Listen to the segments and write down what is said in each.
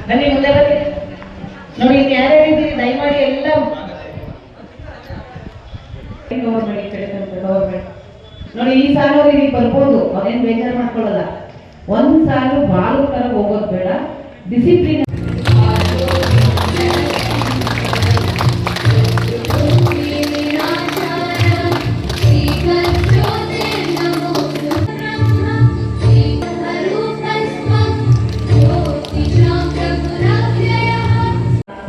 ಬನ್ನಿ ಮುಂದೆ ಬನ್ನಿ. ನೋಡಿ ಇನ್ನು ಯಾರ್ಯಾರಿದ್ದೀರಿ ದಯಮಾಡಿ ಎಲ್ಲ ನೋಡಿ ಈ ಸಾಲು ನೀವು ಬರ್ಬೋದು, ಅದೇನು ಬೇಜಾರು ಮಾಡ್ಕೊಳ್ಳಲ್ಲ. ಒಂದು ಸಾಲು ಬಾಲು ತರ ಹೋಗೋದು ಬೇಡ, ಡಿಸಿಪ್ಲಿನ್.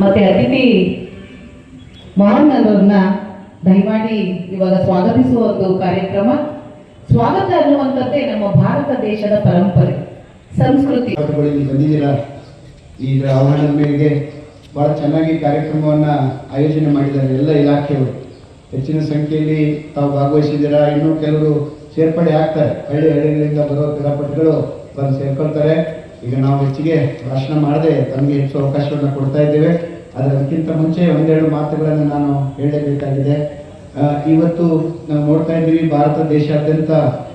ಮತ್ತೆ ಅತಿಥಿ ಮಹಾನ್ ಅವರನ್ನ ದಯಮಾಡಿ ಇವಾಗ ಸ್ವಾಗತಿಸುವ ಒಂದು ಕಾರ್ಯಕ್ರಮ. ಸ್ವಾಗತ ಅನ್ನುವಂಥದ್ದೇ ನಮ್ಮ ಭಾರತ ದೇಶದ ಪರಂಪರೆ, ಸಂಸ್ಕೃತಿ. ಬಂದಿದ್ದೀರಾ, ಈಗ ಆಹ್ವಾನದ ಮೇರೆಗೆ ಬಹಳ ಚೆನ್ನಾಗಿ ಕಾರ್ಯಕ್ರಮವನ್ನ ಆಯೋಜನೆ ಮಾಡಿದ್ದಾರೆ ಎಲ್ಲ ಇಲಾಖೆಗಳು. ಹೆಚ್ಚಿನ ಸಂಖ್ಯೆಯಲ್ಲಿ ತಾವು ಭಾಗವಹಿಸಿದ್ದೀರಾ. ಇನ್ನೂ ಕೆಲವರು ಸೇರ್ಪಡೆ ಆಗ್ತಾರೆ, ಹಳ್ಳಿಗಳಿಂದ ಬರೋ ಕ್ರೀಡಾಪಟುಗಳು ಬಂದು ಸೇರ್ಕೊಳ್ತಾರೆ. ಈಗ ನಾವು ಹೆಚ್ಚಿಗೆ ಭಾಷಣ ಮಾಡದೆ ತಮಗೆ ಹೆಚ್ಚು ಅವಕಾಶವನ್ನು ಕೊಡ್ತಾ ಇದ್ದೇವೆ. ಅದಕ್ಕಿಂತ ಮುಂಚೆ ಒಂದೆರಡು ಮಾತುಗಳನ್ನು ನಾನು ಹೇಳಲೇಬೇಕಾಗಿದೆ. ಇವತ್ತು ನಾವು ನೋಡ್ತಾ ಇದ್ದೀವಿ, ಭಾರತ ದೇಶಾದ್ಯಂತ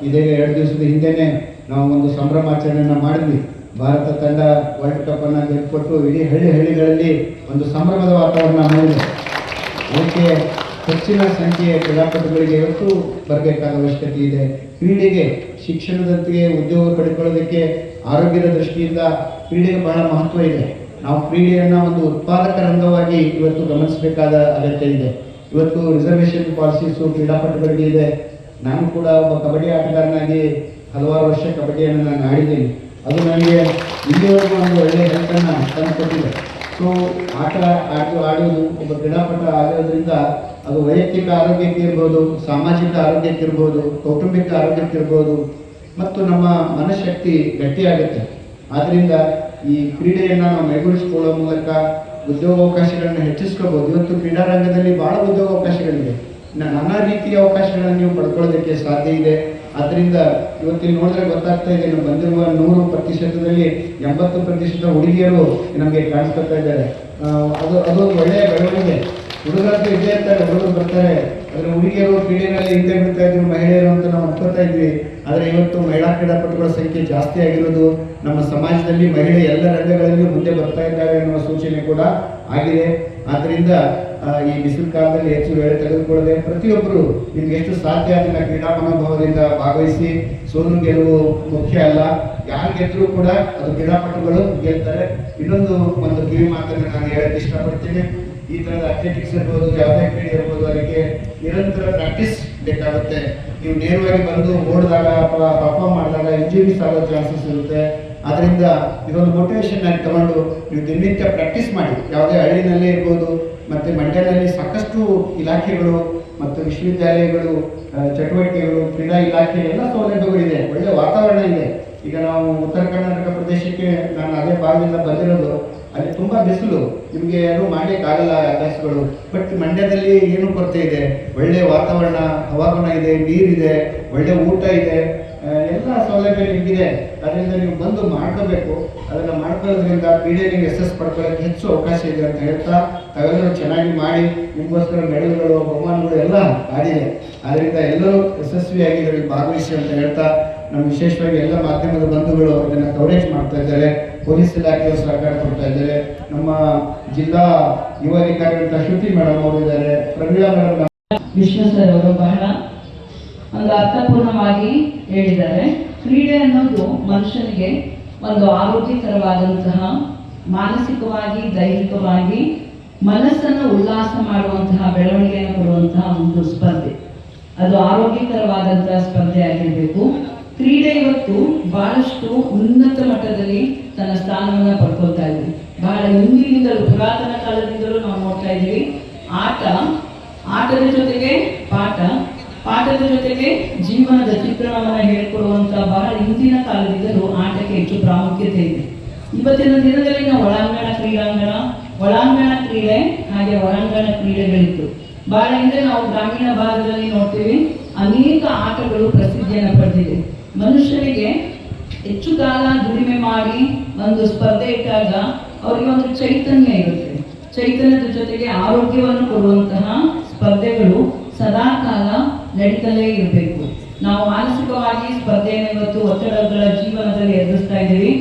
ಇದೇ 2 ದಿವಸದ ಹಿಂದೆನೆ ನಾವು ಒಂದು ಸಂಭ್ರಮಾಚರಣೆಯನ್ನು ಮಾಡಿದ್ವಿ. ಭಾರತ ತಂಡ ವರ್ಲ್ಡ್ ಕಪ್ ಅನ್ನು ಗೆದ್ದುಕೊಟ್ಟು ಇಡೀ ಹಳ್ಳಿಗಳಲ್ಲಿ ಒಂದು ಸಂಭ್ರಮದ ವಾತಾವರಣ ಮಾಡಿದೆ. ಅದಕ್ಕೆ ಹೆಚ್ಚಿನ ಸಂಖ್ಯೆಯ ಕ್ರೀಡಾಪಟುಗಳಿಗೆ ಇವತ್ತು ಬರಬೇಕಾದ ಅವಶ್ಯಕತೆ ಇದೆ. ಕ್ರೀಡೆಗೆ ಶಿಕ್ಷಣದೊಂದಿಗೆ ಉದ್ಯೋಗ ಪಡೆದುಕೊಳ್ಳೋದಕ್ಕೆ ಆರೋಗ್ಯದ ದೃಷ್ಟಿಯಿಂದ ಕ್ರೀಡೆಗೆ ಬಹಳ ಮಹತ್ವ ಇದೆ. ನಾವು ಕ್ರೀಡೆಯನ್ನು ಒಂದು ಉತ್ಪಾದಕ ರಂಗವಾಗಿ ಇವತ್ತು ಗಮನಿಸಬೇಕಾದ ಅಗತ್ಯ ಇದೆ. ಇವತ್ತು ರಿಸರ್ವೇಷನ್ ಪಾಲಿಸೀಸು ಕ್ರೀಡಾಪಟುಗಳಿಗೆ ಇದೆ. ನಾನು ಕೂಡ ಒಬ್ಬ ಕಬಡ್ಡಿ ಆಟಗಾರನಾಗಿ ಹಲವಾರು ವರ್ಷ ಕಬಡ್ಡಿಯನ್ನು ನಾನು ಆಡಿದ್ದೀನಿ. ಅದು ನನಗೆ ಇಲ್ಲಿವರೆಗೂ ಒಂದು ಒಳ್ಳೆಯ ಹೆಲ್ತನ್ನು ತಂದುಕೊಟ್ಟಿದೆ. ಸೊ ಆಡುವುದು ಒಬ್ಬ ಕ್ರೀಡಾಪಟ ಆಗೋದ್ರಿಂದ ಅದು ವೈಯಕ್ತಿಕ ಆರೋಗ್ಯಕ್ಕೆ ಇರ್ಬೋದು, ಸಾಮಾಜಿಕ ಆರೋಗ್ಯಕ್ಕೆ ಇರ್ಬೋದು, ಕೌಟುಂಬಿಕ ಆರೋಗ್ಯಕ್ಕೆ ಇರ್ಬೋದು, ಮತ್ತು ನಮ್ಮ ಮನಃಶಕ್ತಿ ಗಟ್ಟಿಯಾಗುತ್ತೆ. ಆದ್ದರಿಂದ ಈ ಕ್ರೀಡೆಯನ್ನು ನಾವು ಮೈಗೂಡಿಸಿಕೊಳ್ಳುವ ಮೂಲಕ ಉದ್ಯೋಗಾವಕಾಶಗಳನ್ನು ಹೆಚ್ಚಿಸ್ಕೋಬೋದು. ಇವತ್ತು ಕ್ರೀಡಾರಂಗದಲ್ಲಿ ಬಹಳ ಉದ್ಯೋಗಾವಕಾಶಗಳಿವೆ, ನಾನಾ ರೀತಿಯ ಅವಕಾಶಗಳನ್ನು ನೀವು ಪಡ್ಕೊಳ್ಳೋದಕ್ಕೆ ಸಾಧ್ಯ ಇದೆ. ಆದ್ದರಿಂದ ಇವತ್ತಿನ ನೋಡಿದ್ರೆ ಗೊತ್ತಾಗ್ತಾ ಇದೆ, ನಾವು ಬಂದಿರುವ 100%ದಲ್ಲಿ 80% ಹುಡುಗಿಯರು ನಮಗೆ ಕಾಣಿಸ್ಕೊಳ್ತಾ ಇದ್ದಾರೆ. ಅದೊಂದು ಒಳ್ಳೆಯ ಬೆಳವಣಿಗೆ. ಹುಡುಗರಂತೂ ಇದ್ದೇ ಇರ್ತಾರೆ, ಹುಡುಗರು ಬರ್ತಾರೆ, ಆದರೆ ಹುಡುಗಿಯರು ಕ್ರೀಡೆಗಳಲ್ಲಿ ಹಿಂದೆ ಬಿಡ್ತಾ ಇದ್ರು, ಮಹಿಳೆಯರು ಅಂತ ನಾವು ಅನ್ಕೋತಾ ಇದ್ವಿ. ಆದರೆ ಇವತ್ತು ಮಹಿಳಾ ಕ್ರೀಡಾಪಟುಗಳ ಸಂಖ್ಯೆ ಜಾಸ್ತಿ ಆಗಿರೋದು ನಮ್ಮ ಸಮಾಜದಲ್ಲಿ ಮಹಿಳೆ ಎಲ್ಲ ರಂಗಗಳಲ್ಲಿ ಮುಂದೆ ಬರ್ತಾ ಇದ್ದಾರೆ ಅನ್ನುವ ಸೂಚನೆ ಕೂಡ ಆಗಿದೆ. ಆದ್ದರಿಂದ ಈ ಬಿಸಿಲು ಕಾಲದಲ್ಲಿ ಹೆಚ್ಚು ವೇಳೆ ತೆಗೆದುಕೊಳ್ಳದೆ ಪ್ರತಿಯೊಬ್ಬರು ನಿಮ್ಗೆ ಎಷ್ಟು ಸಾಧ್ಯ ಅದನ್ನ ಕ್ರೀಡಾ ಮನೋಭಾವದಿಂದ ಭಾಗವಹಿಸಿ. ಸೋಲು ಗೆಲುವು ಮುಖ್ಯ ಅಲ್ಲ, ಯಾರು ಗೆದ್ದರೂ ಕೂಡ ಅದು ಕ್ರೀಡಾಪಟುಗಳು ಗೆಲ್ತಾರೆ. ಒಂದು ಕಿವಿ ಮಾತನ್ನು ನಾನು ಹೇಳಕ್ಕೆ ಇಷ್ಟಪಡ್ತೀನಿ. ಈ ಥರದ ಅಥ್ಲೆಟಿಕ್ಸ್ ಇರ್ಬೋದು, ಯಾವುದೇ ಕ್ರೀಡೆ ಇರ್ಬೋದು, ಅದಕ್ಕೆ ನಿರಂತರ ಪ್ರಾಕ್ಟೀಸ್ ಬೇಕಾಗುತ್ತೆ. ನೀವು ನೇರವಾಗಿ ಬಂದು ಓಡಿದಾಗ ಅಥವಾ ಪರ್ಫಾರ್ಮ್ ಮಾಡಿದಾಗ ಇಂಜುರೀಸ್ ಆಗೋ ಚಾನ್ಸಸ್ ಇರುತ್ತೆ. ಆದ್ದರಿಂದ ಇದೊಂದು ಮೋಟಿವೇಶನ್ ಆಗಿ ತಗೊಂಡು ನೀವು ದಿನನಿತ್ಯ ಪ್ರಾಕ್ಟೀಸ್ ಮಾಡಿ. ಯಾವುದೇ ಹಳ್ಳಿನಲ್ಲೇ ಇರ್ಬೋದು, ಮತ್ತು ಮಂಡ್ಯದಲ್ಲಿ ಸಾಕಷ್ಟು ಇಲಾಖೆಗಳು ಮತ್ತು ವಿಶ್ವವಿದ್ಯಾಲಯಗಳು, ಚಟುವಟಿಕೆಗಳು, ಕ್ರೀಡಾ ಇಲಾಖೆ ಎಲ್ಲ ಸೌಲಭ್ಯಗಳಿದೆ, ಒಳ್ಳೆಯ ವಾತಾವರಣ ಇದೆ. ಈಗ ನಾವು ಉತ್ತರ ಕರ್ನಾಟಕ ಪ್ರದೇಶಕ್ಕೆ ನಾನು ಅದೇ ಭಾಗದಿಂದ ಬಂದಿರೋದು. ಅಲ್ಲಿ ತುಂಬ ಬಿಸಿಲು, ನಿಮಗೆ ಏನು ಮಾಡಲಿಕ್ಕಾಗಲ್ಲ ಅಭ್ಯಾಸಗಳು. ಬಟ್ ಮಂಡ್ಯದಲ್ಲಿ ಏನು ಕೊರತೆ ಇದೆ, ಒಳ್ಳೆಯ ವಾತಾವರಣ, ಹವಾಗುಣ ಇದೆ, ನೀರಿದೆ, ಒಳ್ಳೆಯ ಊಟ ಇದೆ, ಎಲ್ಲ ಸೌಲಭ್ಯ ನಿಮಗಿದೆ. ಅದರಿಂದ ನೀವು ಬಂದು ಮಾಡ್ಕೋಬೇಕು. ಅದನ್ನು ಮಾಡ್ಕೊಳ್ಳೋದ್ರಿಂದ ಕ್ರೀಡೆಗೆ ಯಶಸ್ಸು ಪಡ್ಕೊಳ್ಳೋಕ್ಕೆ ಹೆಚ್ಚು ಅವಕಾಶ ಇದೆ ಅಂತ ಹೇಳ್ತಾ, ತಾವೆಲ್ಲರೂ ಚೆನ್ನಾಗಿ ಮಾಡಿ, ನಿಮಗೋಸ್ಕರ ಮೆಡಲ್ಗಳು, ಬಹುಮಾನಗಳು ಎಲ್ಲ ಆಡಿದೆ. ಆದ್ದರಿಂದ ಎಲ್ಲರೂ ಯಶಸ್ವಿಯಾಗಿ ಇದರಲ್ಲಿ ಭಾಗವಹಿಸಿ ಅಂತ ಹೇಳ್ತಾ, ನಮ್ಮ ವಿಶೇಷವಾಗಿ ಎಲ್ಲ ಮಾಧ್ಯಮದ ಬಂಧುಗಳು ಇದನ್ನು ಕವರೇಜ್ ಮಾಡ್ತಾ ಇದ್ದಾರೆ. ಪೊಲೀಸ್ ಇಲಾಖೆಯವರು ಸಹಕಾರ ಕೊಡ್ತಾ ಇದ್ದಾರೆ. ನಮ್ಮ ಜಿಲ್ಲಾ ಯುವ ಅಧಿಕಾರಿಗಳಂತ ಶ್ರುತಿ ಮೇಡಮ್ ಅವರು ಇದ್ದಾರೆ, ಪ್ರಮೀಳಾ ಮೇಡಮ್. ವಿಷ್ಣು ಸರ್ ಅವರು ಬಹಳ ಒಂದು ಅರ್ಥಪೂರ್ಣವಾಗಿ ಹೇಳಿದ್ದಾರೆ. ಕ್ರೀಡೆ ಅನ್ನೋದು ಮನುಷ್ಯನಿಗೆ ಒಂದು ಆರೋಗ್ಯಕರವಾದಂತಹ, ಮಾನಸಿಕವಾಗಿ, ದೈಹಿಕವಾಗಿ ಮನಸ್ಸನ್ನು ಉಲ್ಲಾಸ ಮಾಡುವಂತಹ, ಬೆಳವಣಿಗೆಯನ್ನು ಕೊಡುವಂತಹ ಒಂದು ಸ್ಪರ್ಧೆ. ಅದು ಆರೋಗ್ಯಕರವಾದಂತಹ ಸ್ಪರ್ಧೆ ಆಗಿರಬೇಕು. ಕ್ರೀಡೆ ಇವತ್ತು ಬಹಳಷ್ಟು ಉನ್ನತ ಮಟ್ಟದಲ್ಲಿ ತನ್ನ ಸ್ಥಾನವನ್ನು ಪಡ್ಕೊಳ್ತಾ ಇದ್ವಿ. ಬಹಳ ಹಿಂದಿನಿಂದಲೂ, ಪುರಾತನ ಕಾಲದಿಂದಲೂ ನಾವು ನೋಡ್ತಾ ಇದ್ದೀವಿ. ಆಟದ ಜೊತೆಗೆ ಪಾಠದ ಜೊತೆಗೆ ಜೀವನದ ಚಿತ್ರಣವನ್ನು ಹೇಳಿಕೊಡುವಂಥ ಬಹಳ ಹಿಂದಿನ ಕಾಲದಿಂದಲೂ ಆಟಕ್ಕೆ ಹೆಚ್ಚು ಪ್ರಾಮುಖ್ಯತೆ ಇದೆ. ಇವತ್ತಿನ ದಿನದಲ್ಲಿ ನಾವು ಒಳಾಂಗಣ ಕ್ರೀಡೆ ಹಾಗೆ ಹೊರಾಂಗಣ ಕ್ರೀಡೆಗಳಿತ್ತು. ಬಹಳ ಹಿಂದೆ ನಾವು ಗ್ರಾಮೀಣ ಭಾಗದಲ್ಲಿ ನೋಡ್ತೀವಿ, ಅನೇಕ ಆಟಗಳು ಪ್ರಸಿದ್ಧಿಯನ್ನು ಪಡೆದಿದೆ. ಮನುಷ್ಯನಿಗೆ ಹೆಚ್ಚು ಕಾಲ ದುಡಿಮೆ ಮಾಡಿ ಒಂದು ಸ್ಪರ್ಧೆ ಇಟ್ಟಾಗ ಅವರಿಗೆ ಒಂದು ಚೈತನ್ಯ ಇರುತ್ತೆ. ಚೈತನ್ಯದ ಜೊತೆಗೆ ಆರೋಗ್ಯವನ್ನು ಕೊಡುವಂತಹ ಸ್ಪರ್ಧೆಗಳು ಸದಾ ಕಾಲ ನಡೀತಲೇ ಇರಬೇಕು. ನಾವು ಮಾನಸಿಕವಾಗಿ ಸ್ಪರ್ಧೆಯನ್ನು ಇವತ್ತು ಒತ್ತಡಗಳ ಜೀವನದಲ್ಲಿ ಎದುರಿಸ್ತಾ ಇದ್ದೀವಿ.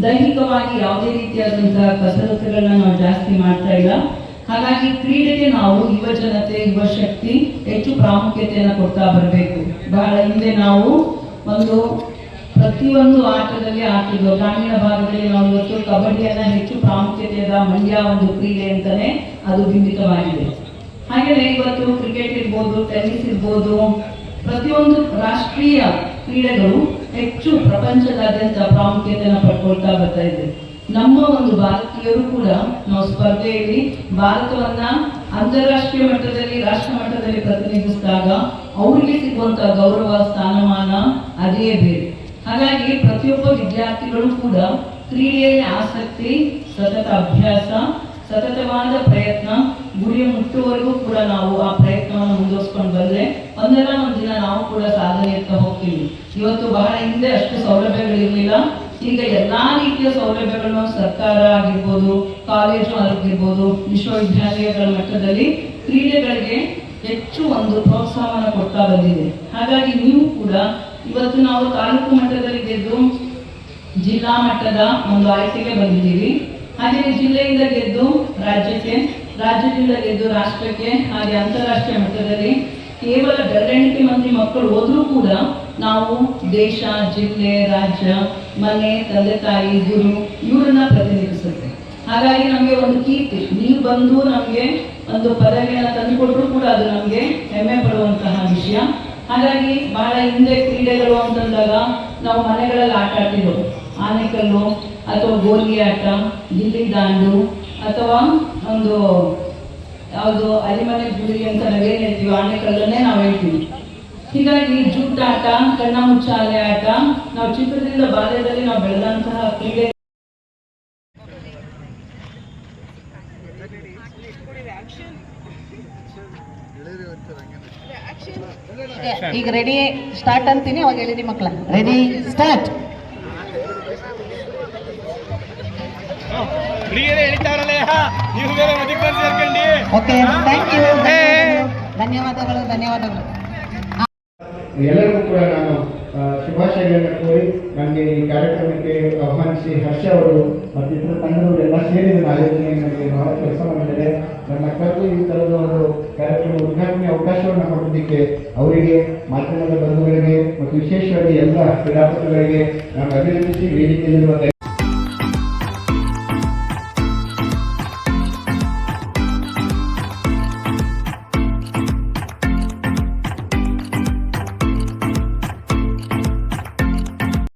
ದೈಹಿಕವಾಗಿ ಯಾವುದೇ ರೀತಿಯಾದಂತಹ ಕಸರತ್ತುಗಳನ್ನ ನಾವು ಜಾಸ್ತಿ ಮಾಡ್ತಾ ಇಲ್ಲ. ಹಾಗಾಗಿ ಕ್ರೀಡೆಗೆ ನಾವು ಯುವ ಜನತೆ, ಯುವ ಶಕ್ತಿ ಹೆಚ್ಚು ಪ್ರಾಮುಖ್ಯತೆಯನ್ನು ಕೊಡ್ತಾ ಬರಬೇಕು. ಬಹಳ ಹಿಂದೆ ನಾವು ಪ್ರತಿಯೊಂದು ಆಟದಲ್ಲಿ ಆಟಿದ್ದು ಗ್ರಾಮೀಣ ಭಾಗದಲ್ಲಿ ನಾವು ಇವತ್ತು ಕಬಡ್ಡಿಯನ್ನ ಹೆಚ್ಚು ಪ್ರಾಮುಖ್ಯತೆಯ ಮಂಡ್ಯ ಒಂದು ಕ್ರೀಡೆ ಅಂತಾನೆ ಅದು ಬಿಂಬಿತವಾಗಿದೆ. ಹಾಗೆಯೇ ಇವತ್ತು ಕ್ರಿಕೆಟ್ ಇರ್ಬೋದು, ಟೆನ್ನಿಸ್ ಇರ್ಬೋದು, ಪ್ರತಿಯೊಂದು ರಾಷ್ಟ್ರೀಯ ಕ್ರೀಡೆಗಳು ಹೆಚ್ಚು ಪ್ರಪಂಚದಾದ್ಯಂತ ಪ್ರಾಮುಖ್ಯತೆಯನ್ನು ಪಡ್ಕೊಳ್ತಾ ಬರ್ತಾ ಇದೆ. ನಮ್ಮ ಒಂದು ಭಾರತೀಯರು ಕೂಡ ನಾವು ಸ್ಪರ್ಧೆಯಲ್ಲಿ ಭಾರತವನ್ನ ಅಂತಾರಾಷ್ಟ್ರೀಯ ಮಟ್ಟದಲ್ಲಿ, ರಾಷ್ಟ್ರ ಮಟ್ಟದಲ್ಲಿ ಪ್ರತಿನಿಧಿಸಿದಾಗ ಅವರಿಗೆ ಸಿಗುವಂತಹ ಗೌರವ, ಸ್ಥಾನಮಾನ ಅದೇ ಬೇರೆ. ಹಾಗಾಗಿ ಪ್ರತಿಯೊಬ್ಬ ವಿದ್ಯಾರ್ಥಿಗಳು ಕೂಡ ಕ್ರೀಡೆಯಲ್ಲಿ ಆಸಕ್ತಿ, ಸತತ ಅಭ್ಯಾಸ, ಸತತವಾದ ಪ್ರಯತ್ನ, ಗುರಿಯ ಮುಟ್ಟುವವರೆಗೂ ಕೂಡ ನಾವು ಆ ಪ್ರಯತ್ನವನ್ನು ಮುಂದುವರಿಸ್ಕೊಂಡು ಬಂದ್ರೆ ಒಂದಲ್ಲ ಒಂದು ದಿನ ನಾವು ಕೂಡ ಸಾಧನೆಯತ್ತ ಹೋಗ್ತೀವಿ. ಇವತ್ತು ಬಹಳ ಹಿಂದೆ ಅಷ್ಟು ಸೌಲಭ್ಯಗಳಿರಲಿಲ್ಲ. ಈಗ ಎಲ್ಲಾ ರೀತಿಯ ಸೌಲಭ್ಯಗಳನ್ನು ಸರ್ಕಾರ ಆಗಿರ್ಬೋದು, ಕಾಲೇಜು ಆಗಿರ್ಬೋದು, ವಿಶ್ವವಿದ್ಯಾಲಯಗಳ ಮಟ್ಟದಲ್ಲಿ ಕ್ರೀಡೆಗಳಿಗೆ ಹೆಚ್ಚು ಒಂದು ಪ್ರೋತ್ಸಾಹವನ್ನು ಕೊಡ್ತಾ ಬಂದಿದೆ. ಹಾಗಾಗಿ ನೀವು ಕೂಡ ಇವತ್ತು ನಾವು ತಾಲೂಕು ಮಟ್ಟದಲ್ಲಿ ಗೆದ್ದು ಜಿಲ್ಲಾ ಮಟ್ಟದ ಒಂದು ಆಯ್ಕೆಗೆ ಬಂದಿದ್ದೀವಿ. ಹಾಗೆ ಜಿಲ್ಲೆಯಿಂದ ಗೆದ್ದು ರಾಜ್ಯಕ್ಕೆ, ರಾಜ್ಯದಿಂದ ಗೆದ್ದು ರಾಷ್ಟ್ರಕ್ಕೆ, ಹಾಗೆ ಅಂತಾರಾಷ್ಟ್ರೀಯ ಮಟ್ಟದಲ್ಲಿ ಕೇವಲ 2 ಮಂದಿ ಮಕ್ಕಳು ಹೋದ್ರೂ ಕೂಡ ನಾವು ದೇಶ, ಜಿಲ್ಲೆ, ರಾಜ್ಯ, ಮನೆ, ತಂದೆ ತಾಯಿ, ಗುರು ಇವರನ್ನ ಪ್ರತಿನಿಧಿಸುತ್ತೆ. ಹಾಗಾಗಿ ನಮಗೆ ಒಂದು ಕೀರ್ತಿ, ನೀವು ಬಂದು ನಮಗೆ ಒಂದು ಪದವಿಯನ್ನು ತಂದುಕೊಟ್ರು ಕೂಡ ಅದು ನಮಗೆ ಹೆಮ್ಮೆ ಪಡುವಂತಹ ವಿಷಯ. ಹಾಗಾಗಿ ಬಹಳ ಹಿಂದೆ ಕ್ರೀಡೆಗಳು ಅಂತಂದಾಗ ನಾವು ಮನೆಗಳಲ್ಲಿ ಆಟ ಆಡ್ತಿದ್ದೆವು. ಆನೆಕಲ್ಲು ಅಥವಾ ಗೋಲಿ ಆಟ, ಗಿಲ್ಲಿ ದಾಂಡು, ಅಥವಾ ಒಂದು ಯಾವುದು ಅರಿಮನೆ ಗುರಿ ಅಂತ ನಾವೇನು ಹೇಳ್ತೀವಿ, ಆನೆಕಲ್ಲನ್ನೇ ನಾವು ಹೇಳ್ತೀವಿ. ಹೀಗಾಗಿ ಜೂಟಾಟ, ಕಣ್ಣ ಮುಚ್ಚಾಲೆ ಆಟ, ನಾವು ಚಿತ್ರದಿಂದ ಬಾಲ್ಯದಲ್ಲಿ ನಾವು ಬೆಳೆದಂತಹ ಕ್ರೀಡೆ. ಈಗ ರೆಡಿ ಸ್ಟಾರ್ಟ್ ಅಂತೀನಿ, ಅವಾಗ ಹೇಳಿರಿ ಮಕ್ಕಳ. Ready start. Okay, thank you, ಧನ್ಯವಾದಗಳು, ಧನ್ಯವಾದಗಳು. ಎಲ್ಲರಿಗೂ ಕೂಡ ನಾನು ಶುಭಾಶಯಗಳನ್ನು ಕೋರಿ ನನಗೆ ಈ ಕಾರ್ಯಕ್ರಮಕ್ಕೆ ಆಹ್ವಾನಿಸಿ ಹರ್ಷ ಅವರು ಮತ್ತು ಇತರ ತಂಡದವರು ಎಲ್ಲ ಸೇರಿ ನನ್ನ ಆಯೋಜನೆ ನನಗೆ ಬಹಳ ಕೆಲಸ ಮಾಡಿದ್ದಾರೆ. ನನ್ನ ಕರೆದು ಈ ಥರದ ಒಂದು ಕಾರ್ಯಕ್ರಮ ಉದ್ಘಾಟನೆ ಅವಕಾಶವನ್ನು ಕೊಟ್ಟಿದ್ದಕ್ಕೆ ಅವರಿಗೆ, ಮಾಧ್ಯಮದ ಬಂಧುಗಳಿಗೆ ಮತ್ತು ವಿಶೇಷವಾಗಿ ಎಲ್ಲ ಕ್ರೀಡಾಪಟುಗಳಿಗೆ ನಾನು ಅಭಿನಂದಿಸಿ ವೇದಿಕೆಯಲ್ಲಿರುವ